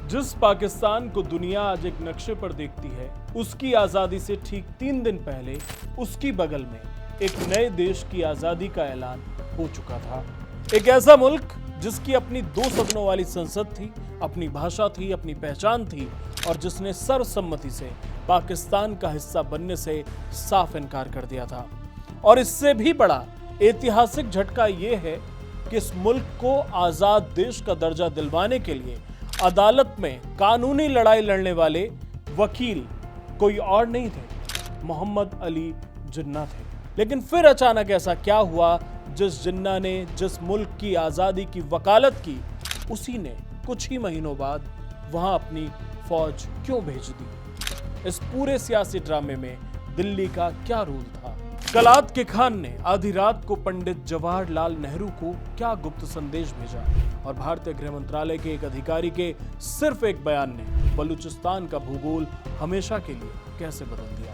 जिस पाकिस्तान को दुनिया आज एक नक्शे पर देखती है, उसकी आजादी से ठीक 3 दिन पहले उसकी बगल में एक नए देश की आजादी का ऐलान हो चुका था। एक ऐसा मुल्क जिसकी अपनी 2 सदनों वाली संसद थी, अपनी भाषा थी, अपनी पहचान थी और जिसने सर्वसम्मति से पाकिस्तान का हिस्सा बनने से साफ इनकार कर दिया था। और इससे भी बड़ा ऐतिहासिक झटका यह है कि इस मुल्क को आजाद देश का दर्जा दिलवाने के लिए अदालत में कानूनी लड़ाई लड़ने वाले वकील कोई और नहीं थे, मोहम्मद अली जिन्ना थे। लेकिन फिर अचानक ऐसा क्या हुआ, जिस जिन्ना ने जिस मुल्क की आजादी की वकालत की, उसी ने कुछ ही महीनों बाद वहां अपनी फौज क्यों भेज दी? इस पूरे सियासी ड्रामे में दिल्ली का क्या रोल था? कलात के खान ने आधी रात को पंडित जवाहरलाल नेहरू को क्या गुप्त संदेश भेजा? और भारतीय गृह मंत्रालय के एक अधिकारी के सिर्फ एक बयान ने बलूचिस्तान का भूगोल हमेशा के लिए कैसे बदल दिया?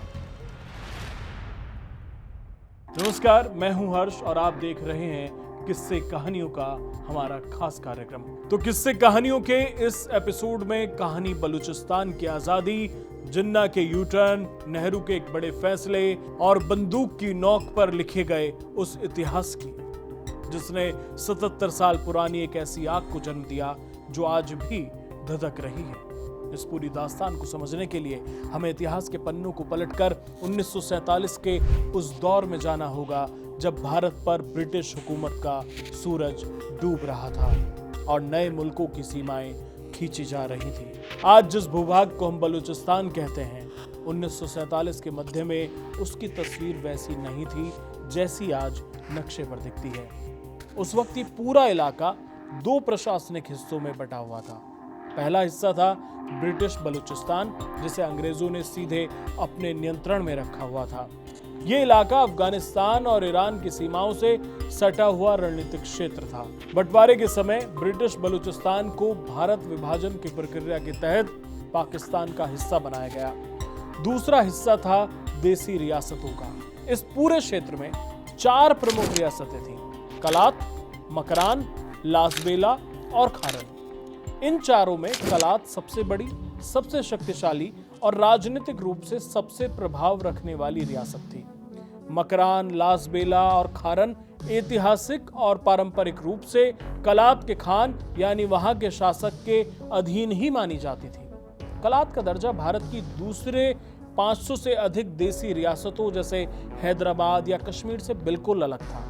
नमस्कार, मैं हूं हर्ष और आप देख रहे हैं किस्से कहानियों का हमारा खास कार्यक्रम। तो किस्से कहानियों के इस एपिसोड में कहानी बलूचिस्तान की आजादी, जिन्ना के यू टर्न, नेहरू के एक बड़े फैसले और बंदूक की नोक पर लिखे गए उस इतिहास की, जिसने 77 साल पुरानी एक ऐसी आग को जन्म दिया जो आज भी धधक रही है। इस पूरी दास्तान को समझने के लिए हमें इतिहास के पन्नों को पलटकर 1947 के उस दौर में जाना होगा जब भारत पर ब्रिटिश हुकूमत का सूरज डूब रहा था और नए मुल्कों की सीमाएं खींची जा रही थी। आज जिस भूभाग को हम बलूचिस्तान कहते हैं, 1947 के मध्य में उसकी तस्वीर वैसी नहीं थी जैसी आज नक्शे पर दिखती है। उस वक्त ये पूरा इलाका 2 प्रशासनिक हिस्सों में बटा हुआ था। पहला हिस्सा था ब्रिटिश बलूचिस्तान, जिसे अंग्रेजों ने सीधे अपने नियंत्रण में रखा हुआ था। ये इलाका अफगानिस्तान और ईरान की सीमाओं से सटा हुआ रणनीतिक क्षेत्र था। बंटवारे के समय ब्रिटिश बलूचिस्तान को भारत विभाजन की प्रक्रिया के तहत पाकिस्तान का हिस्सा बनाया गया। दूसरा हिस्सा था देसी रियासतों का। इस पूरे क्षेत्र में 4 प्रमुख रियासतें थीं: कलात, मकरान, लासबेला और खारन। इन चारों में कलात सबसे बड़ी, सबसे शक्तिशाली और राजनीतिक रूप से सबसे प्रभाव रखने वाली रियासत थी। मकरान, लासबेला और खारन ऐतिहासिक और पारंपरिक रूप से कलात के खान यानी वहां के शासक के अधीन ही मानी जाती थी। कलात का दर्जा भारत की दूसरे 500 से अधिक देसी रियासतों जैसे हैदराबाद या कश्मीर से बिल्कुल अलग था।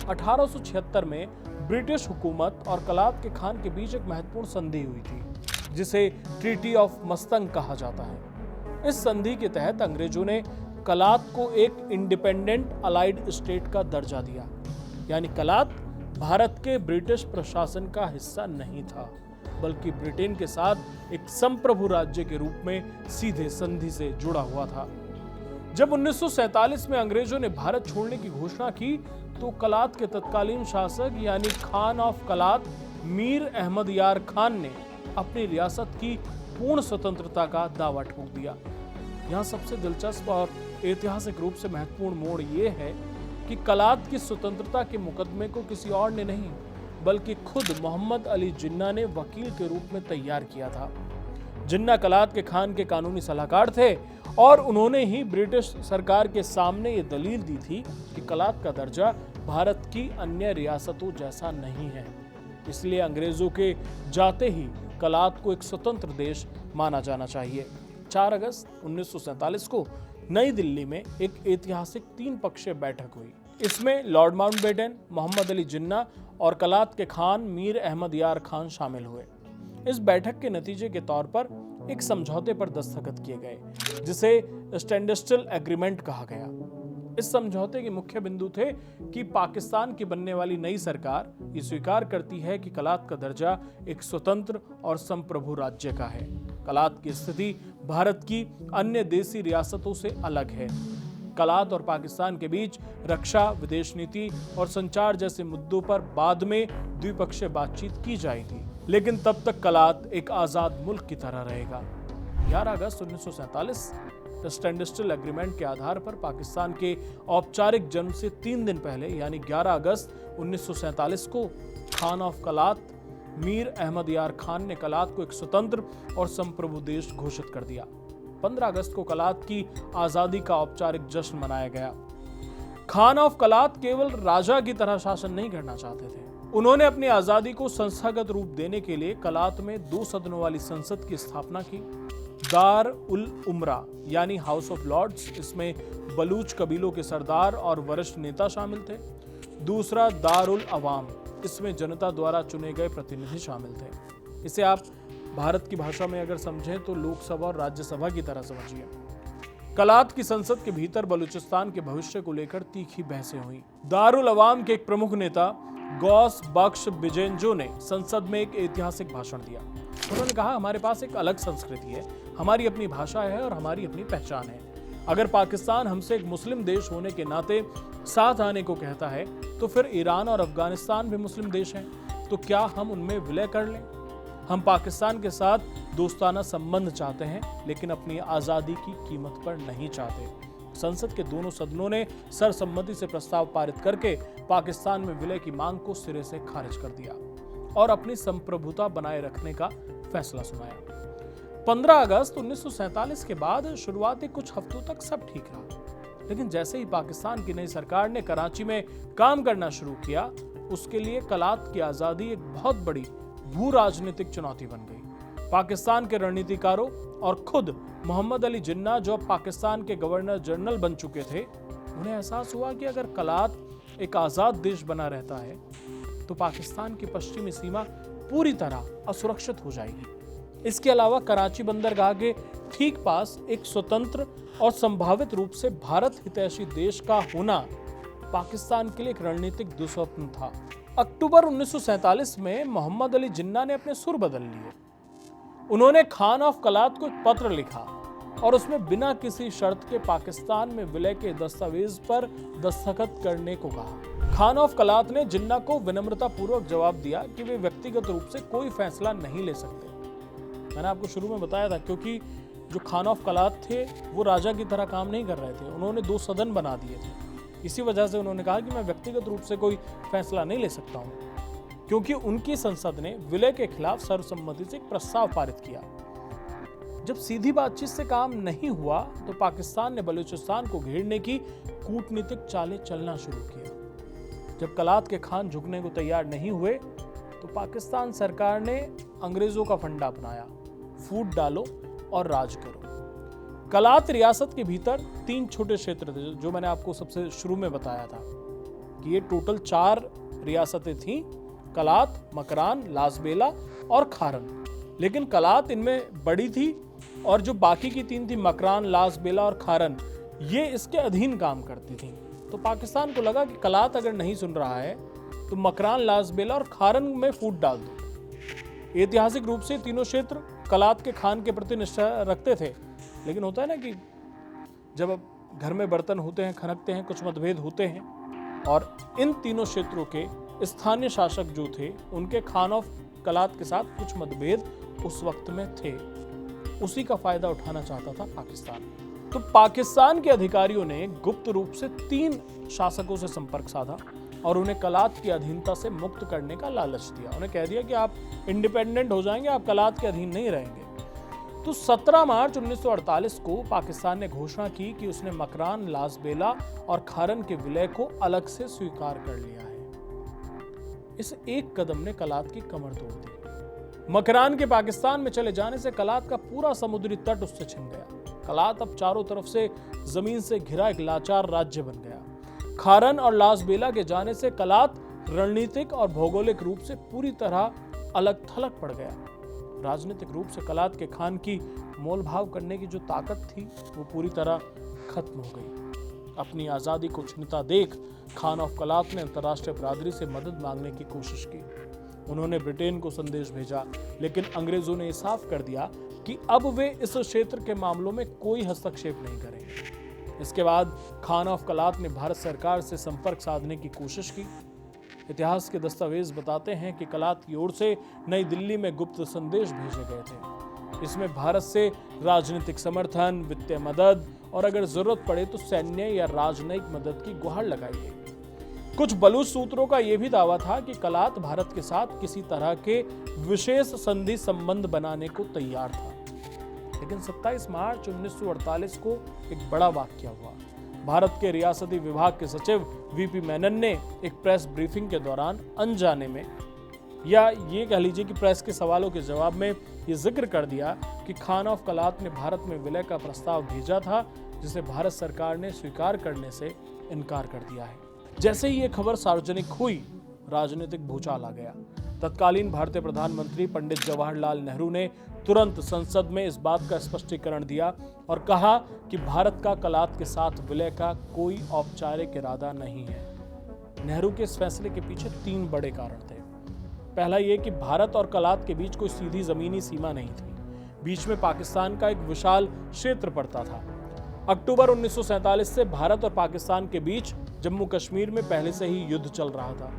1876 में ब्रिटिश हुकूमत और कलात के खान के बीच एक महत्वपूर्ण संधि हुई थी, जिसे ट्रीटी ऑफ मस्तंग कहा जाता है। इस संधि के तहत अंग्रेजों ने कलात को एक इंडिपेंडेंट अलाइड स्टेट का दर्जा दिया, यानी कलात भारत के ब्रिटिश प्रशासन का हिस्सा नहीं था, बल्कि ब्रिटेन के साथ एक संप्रभु राज्य के रूप में सीधे संधि से जुड़ा हुआ था। जब 1947 में अंग्रेजों ने भारत छोड़ने की घोषणा की, तो कलात के तत्कालीन शासक यानी खान ऑफ कलात मीर अहमद यार खान ने अपनी रियासत की पूर्ण स्वतंत्रता का दावा ठोक दिया। यहाँ सबसे दिलचस्प और ऐतिहासिक रूप से महत्वपूर्ण मोड़ ये है कि कलात की स्वतंत्रता के मुकदमे को किसी और ने नहीं, बल्कि खुद मोहम्मद अली जिन्ना ने वकील के रूप में तैयार किया था। जिन्ना कलात के खान के कानूनी सलाहकार थे और उन्होंने ही ब्रिटिश सरकार के सामने ये दलील दी थी कि कलात का दर्जा भारत की अन्य रियासतों जैसा नहीं है, इसलिए अंग्रेजों के जाते ही कलात को एक स्वतंत्र देश माना जाना चाहिए। 4 अगस्त 1947 को नई दिल्ली में एक ऐतिहासिक 3 पक्षीय बैठक हुई। इसमें लॉर्ड माउंटबेटन, मोहम्मद अली जिन्ना और कलात के खान मीर अहमद यार खान शामिल हुए। इस बैठक के नतीजे के तौर पर एक समझौते पर दस्तखत किए गए, जिसे स्टैंडस्टिल एग्रीमेंट कहा गया। इस समझौते के मुख्य बिंदु थे कि पाकिस्तान की बनने वाली नई सरकार ये स्वीकार करती है कि कलात का दर्जा एक स्वतंत्र और संप्रभु राज्य का है। कलात की स्थिति भारत की अन्य देसी रियासतों से अलग है। कलात और पाकिस्तान के बीच रक्षा, विदेश नीति और संचार जैसे मुद्दों पर बाद में द्विपक्षीय बातचीत की जाएगी, लेकिन तब तक कलात एक आजाद मुल्क की तरह रहेगा। 11 अगस्त 1947 स्टैंडस्टिल एग्रीमेंट के आधार पर पाकिस्तान के औपचारिक जन्म से 3 दिन पहले यानी 11 अगस्त 1947 को खान ऑफ कलात मीर अहमद यार खान ने कलात को एक स्वतंत्र और संप्रभु देश घोषित कर दिया। 15 अगस्त को कलात की आजादी का औपचारिक जश्न मनाया गया। खान ऑफ कलात केवल राजा की तरह शासन नहीं करना चाहते थे। उन्होंने अपनी आजादी को संस्थागत रूप देने के लिए कलात में 2 सदनों वाली संसद की स्थापना की। दार उल उमरा यानी हाउस ऑफ लॉर्ड्स, इसमें बलूच कबीलों के सरदार और वरिष्ठ नेता शामिल थे। दूसरा दार उल अवाम, इसमें जनता द्वारा चुने गए प्रतिनिधि शामिल थे। इसे आप भारत की भाषा में अगर समझें तो लोकसभा और राज्यसभा की तरह समझिए। कलात की संसद के भीतर बलूचिस्तान के भविष्य को लेकर तीखी बहसें हुई। दारुल अवाम के एक प्रमुख नेता गौस बख्श बिजेंजो ने संसद में एक ऐतिहासिक भाषण दिया। उन्होंने कहा, हमारे पास एक अलग संस्कृति है, हमारी अपनी भाषा है और हमारी अपनी पहचान है। अगर पाकिस्तान हमसे एक मुस्लिम देश होने के नाते साथ आने को कहता है तो फिर ईरान और अफगानिस्तान भी मुस्लिम देश हैं, तो क्या हम उनमें विलय कर लें? हम पाकिस्तान के साथ दोस्ताना संबंध चाहते हैं, लेकिन अपनी आजादी की कीमत पर नहीं चाहते। संसद के दोनों सदनों ने सर्वसम्मति से प्रस्ताव पारित करके पाकिस्तान में विलय की मांग को सिरे से खारिज कर दिया और अपनी संप्रभुता बनाए रखने का फैसला सुनाया। 15 अगस्त 1947 के बाद शुरुआती कुछ हफ्तों तक सब ठीक रहा, लेकिन जैसे ही पाकिस्तान की नई सरकार ने कराची में काम करना शुरू किया, उसके लिए कलात की आजादी एक बहुत बड़ी भू राजनीतिक चुनौती बन गई। पाकिस्तान के रणनीतिकारों और खुद मोहम्मद अली जिन्ना, जो अब पाकिस्तान के गवर्नर जनरल बन चुके थे, उन्हें एहसास हुआ कि अगर कलात एक आजाद देश बना रहता है तो पाकिस्तान की पश्चिमी सीमा पूरी तरह असुरक्षित हो जाएगी। इसके अलावा कराची बंदरगाह के ठीक पास एक स्वतंत्र और संभावित रूप से भारत हितैषी देश का होना पाकिस्तान के लिए एक रणनीतिक दुस्वप्न था। अक्टूबर 1947 में मोहम्मद अली जिन्ना ने अपने सुर बदल लिए। उन्होंने खान ऑफ कलात को एक पत्र लिखा और उसमें बिना किसी शर्त के पाकिस्तान में विलय के दस्तावेज पर दस्तखत करने को कहा। खान ऑफ कलात ने जिन्ना को विनम्रता पूर्वक जवाब दिया कि वे व्यक्तिगत रूप से कोई फैसला नहीं ले सकते। मैंने आपको शुरू में बताया था, क्योंकि जो खान ऑफ कलात थे वो राजा की तरह काम नहीं कर रहे थे, उन्होंने 2 सदन बना दिए थे। इसी वजह से उन्होंने कहा कि मैं व्यक्तिगत रूप से कोई फैसला नहीं ले सकता हूं, क्योंकि उनकी संसद ने विलय के खिलाफ सर्वसम्मति से एक प्रस्ताव पारित किया। जब सीधी बातचीत से काम नहीं हुआ तो पाकिस्तान ने बलूचिस्तान को घेरने की कूटनीतिक चालें चलना शुरू किया। जब कलात के खान झुकने को तैयार नहीं हुए तो पाकिस्तान सरकार ने अंग्रेजों का फंडा अपनाया, फूट डालो और राज करो। कलात रियासत के भीतर 3 छोटे क्षेत्र थे, जो मैंने आपको सबसे शुरू में बताया था कि ये टोटल 4 रियासतें थीं, कलात, मकरान, लासबेला और खारन। लेकिन कलात इनमें बड़ी थी और जो बाकी की 3 थी, मकरान, लासबेला और खारन, ये इसके अधीन काम करती थीं। तो पाकिस्तान को लगा कि कलात अगर नहीं सुन रहा है तो मकरान, लासबेला और खारन में फूट डाल दो। ऐतिहासिक रूप से तीनों क्षेत्र कलात के खान के प्रति निष्ठा रखते थे, लेकिन होता है ना कि जब घर में बर्तन होते हैं, खनकते हैं, कुछ मतभेद होते हैं, और इन तीनों क्षेत्रों के स्थानीय शासक जो थे उनके खान ऑफ कलात के साथ कुछ मतभेद उस वक्त में थे। उसी का फायदा उठाना चाहता था पाकिस्तान। तो पाकिस्तान के अधिकारियों ने गुप्त रूप से 3 शासकों से संपर्क साधा और उन्हें कलात की अधीनता से मुक्त करने का लालच दिया। उन्हें कह दिया कि आप इंडिपेंडेंट हो जाएंगे, आप कलात के अधीन नहीं रहेंगे। तो 17 मार्च 1948 को पाकिस्तान ने घोषणा की कि उसने मकरान, लासबेला और खारन के विलय को अलग से स्वीकार कर लिया है। इस एक कदम ने कलात की कमर तोड़ दी। मकरान के पाकिस्तान में चले जाने से कलात का पूरा समुद्री तट उससे छिन गया। कलात अब चारों तरफ से जमीन से घिरा एक लाचार राज्य बन गया। खारन और लासबेला के जाने से कलात रणनीतिक और भौगोलिक रूप से पूरी तरह अलग थलग पड़ गया। राजनीतिक रूप से कलात के खान की मोल भाव करने की जो ताकत थी वो पूरी तरह खत्म हो गई। अपनी आज़ादी को छिनता देख खान ऑफ कलात ने अंतर्राष्ट्रीय बरादरी से मदद मांगने की कोशिश की। उन्होंने ब्रिटेन को संदेश भेजा, लेकिन अंग्रेजों ने साफ कर दिया कि अब वे इस क्षेत्र के मामलों में कोई हस्तक्षेप नहीं करेंगे। इसके बाद खान ऑफ कलात ने भारत सरकार से संपर्क साधने की कोशिश की। इतिहास के दस्तावेज बताते हैं कि कलात की ओर से नई दिल्ली में गुप्त संदेश भेजे गए थे। इसमें भारत से राजनीतिक समर्थन, वित्तीय मदद और अगर जरूरत पड़े तो सैन्य या राजनयिक मदद की गुहार लगाई गई। कुछ बलूच सूत्रों का यह भी दावा था कि कलात भारत के साथ किसी तरह के विशेष संधि संबंध बनाने को तैयार था। लेकिन 27 मार्च 1948 को एक बड़ा वाकया हुआ। भारत के रियासती विभाग के सचिव वीपी मेनन ने एक प्रेस ब्रीफिंग के दौरान अनजाने में, या ये कह लीजिए कि प्रेस के सवालों के जवाब में ये जिक्र कर दिया कि खान ऑफ कलात ने भारत में विलय का प्रस्ताव भेजा था, जिसे भारत सरकार ने स्वीकार करने से इनकार कर दिया है। जैसे ही ये खबर सार्वजनिक हुई, राजनीतिक भूचाल आ गया। तत्कालीन भारतीय प्रधानमंत्री पंडित जवाहरलाल नेहरू ने तुरंत संसद में इस बात का स्पष्टीकरण दिया और कहा कि भारत का कलात के साथ विलय का कोई औपचारिक इरादा नहीं है। नेहरू के इस फैसले के पीछे 3 बड़े कारण थे। पहला यह कि भारत और कलात के बीच कोई सीधी जमीनी सीमा नहीं थी। बीच में पाकिस्तान का एक विशाल क्षेत्र पड़ता था। अक्टूबर 1947 से भारत और पाकिस्तान के बीच जम्मू कश्मीर में पहले से ही युद्ध चल रहा था।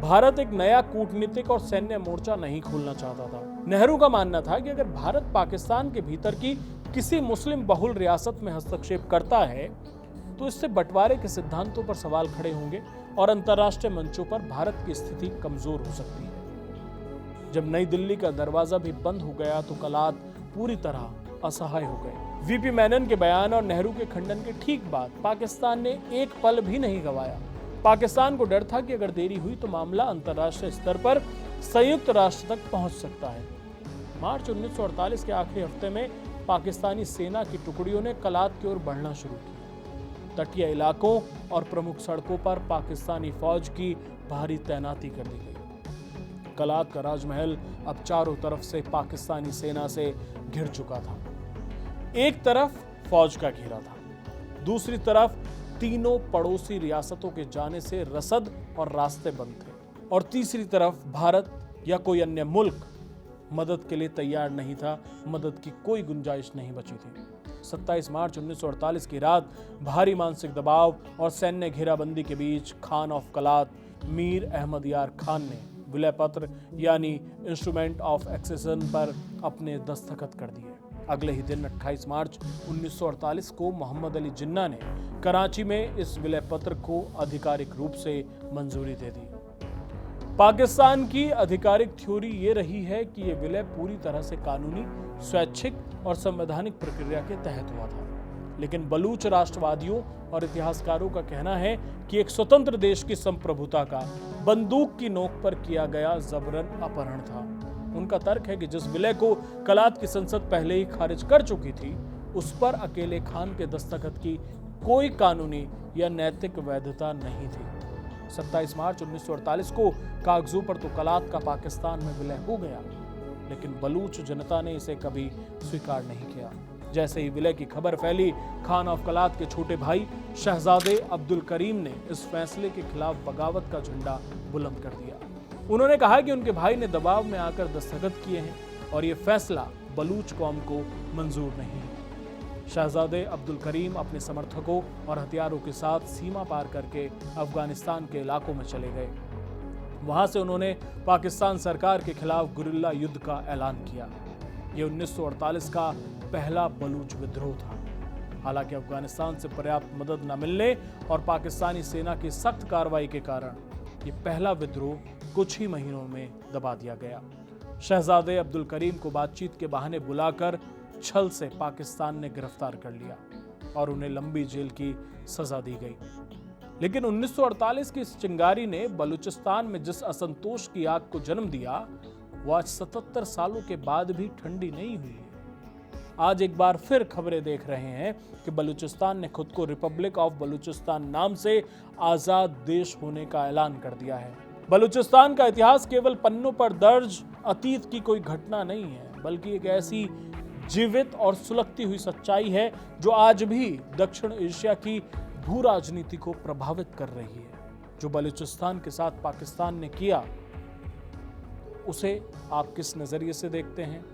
भारत एक नया कूटनीतिक और सैन्य मोर्चा नहीं खोलना चाहता था। नेहरू का मानना था कि अगर भारत पाकिस्तान के भीतर की किसी मुस्लिम बहुल रियासत में हस्तक्षेप करता है तो इससे बंटवारे के सिद्धांतों पर सवाल खड़े होंगे और अंतर्राष्ट्रीय मंचों पर भारत की स्थिति कमजोर हो सकती है। जब नई दिल्ली का दरवाजा भी बंद हो गया तो कलात पूरी तरह असहाय हो गए। वीपी मेनन के बयान और नेहरू के खंडन के ठीक बाद पाकिस्तान ने एक पल भी नहीं गंवाया। पाकिस्तान को डर था कि अगर देरी हुई तो मामला अंतर्राष्ट्रीय स्तर पर संयुक्त राष्ट्र तक पहुंच सकता है। मार्च 1948 के आखिरी हफ्ते में पाकिस्तानी सेना की टुकड़ियों ने कलात की ओर बढ़ना शुरू किया। तटीय इलाकों और प्रमुख सड़कों पर पाकिस्तानी फौज की भारी तैनाती कर दी गई। कलात का राजमहल अब चारों तरफ से पाकिस्तानी सेना से घिर चुका था। एक तरफ फौज का घेरा था, दूसरी तरफ तीनों पड़ोसी रियासतों के जाने से रसद और रास्ते बंद थे, और तीसरी तरफ भारत या कोई अन्य मुल्क मदद के लिए तैयार नहीं था। मदद की कोई गुंजाइश नहीं बची थी। 27 मार्च 1948 की रात भारी मानसिक दबाव और सैन्य घेराबंदी के बीच खान ऑफ कलात मीर अहमद यार खान ने विलय पत्र यानी इंस्ट्रूमेंट ऑफ एक्सेशन पर अपने दस्तखत कर दिए। अगले ही दिन 28 मार्च 1948 को मोहम्मद अली जिन्ना ने कराची में इस विलय पत्र को आधिकारिक रूप से मंजूरी दे दी। पाकिस्तान की आधिकारिक थ्योरी ये रही है कि यह विलय पूरी तरह से कानूनी, स्वैच्छिक और संवैधानिक प्रक्रिया के तहत हुआ था। लेकिन बलूच राष्ट्रवादियों और इतिहासकारों का कहना है कि एक स्वतंत्र देश की संप्रभुता का बंदूक की नोक पर किया गया जबरन अपहरण था। उनका तर्क है कि जिस विलय को कलात की संसद पहले ही खारिज कर चुकी थी, उस पर अकेले खान के दस्तखत की कोई कानूनी या नैतिक वैधता नहीं थी। 27 मार्च 1948 को कागजों पर तो कलात का पाकिस्तान में विलय हो गया, लेकिन बलूच जनता ने इसे कभी स्वीकार नहीं किया। जैसे ही विलय की खबर फैली, खान ऑफ कलात के छोटे भाई शहजादे अब्दुल करीम ने इस फैसले के खिलाफ बगावत का झंडा बुलंद कर दिया। उन्होंने कहा कि उनके भाई ने दबाव में आकर दस्तखत किए हैं और ये फैसला बलूच कौम को मंजूर नहीं है। शहजादे अब्दुल करीम अपने समर्थकों और हथियारों के साथ सीमा पार करके अफगानिस्तान के इलाकों में चले गए। वहां से उन्होंने पाकिस्तान सरकार के खिलाफ गुरिल्ला युद्ध का ऐलान किया। यह 1948 का पहला बलूच विद्रोह था। हालांकि अफगानिस्तान से पर्याप्त मदद न मिलने और पाकिस्तानी सेना की सख्त कार्रवाई के कारण यह पहला विद्रोह कुछ ही महीनों में दबा दिया गया। शहजादे अब्दुल करीम को बातचीत के बहाने बुलाकर छल से पाकिस्तान ने गिरफ्तार कर लिया और उन्हें लंबी जेल की सजा दी गई। लेकिन 1948 की इस चिंगारी ने बलूचिस्तान में जिस असंतोष की आग को जन्म दिया, वह आज 77 सालों के बाद भी ठंडी नहीं हुई है। आज एक बार फिर खबरें देख रहे हैं कि बलूचिस्तान ने खुद को रिपब्लिक ऑफ बलूचिस्तान नाम से आजाद देश होने का ऐलान कर दिया है। बलूचिस्तान का इतिहास केवल पन्नों पर दर्ज अतीत की कोई घटना नहीं है, बल्कि एक ऐसी जीवित और सुलगती हुई सच्चाई है जो आज भी दक्षिण एशिया की भू राजनीति को प्रभावित कर रही है। जो बलूचिस्तान के साथ पाकिस्तान ने किया, उसे आप किस नजरिए से देखते हैं?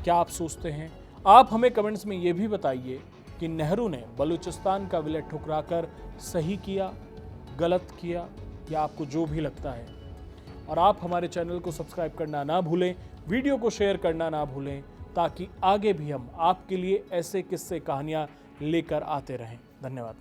क्या आप सोचते हैं? आप हमें कमेंट्स में यह भी बताइए कि नेहरू ने बलूचिस्तान का विलय ठुकराकर सही किया, गलत किया, या आपको जो भी लगता है। और आप हमारे चैनल को सब्सक्राइब करना ना भूलें, वीडियो को शेयर करना ना भूलें, ताकि आगे भी हम आपके लिए ऐसे किस्से कहानियां लेकर आते रहें। धन्यवाद।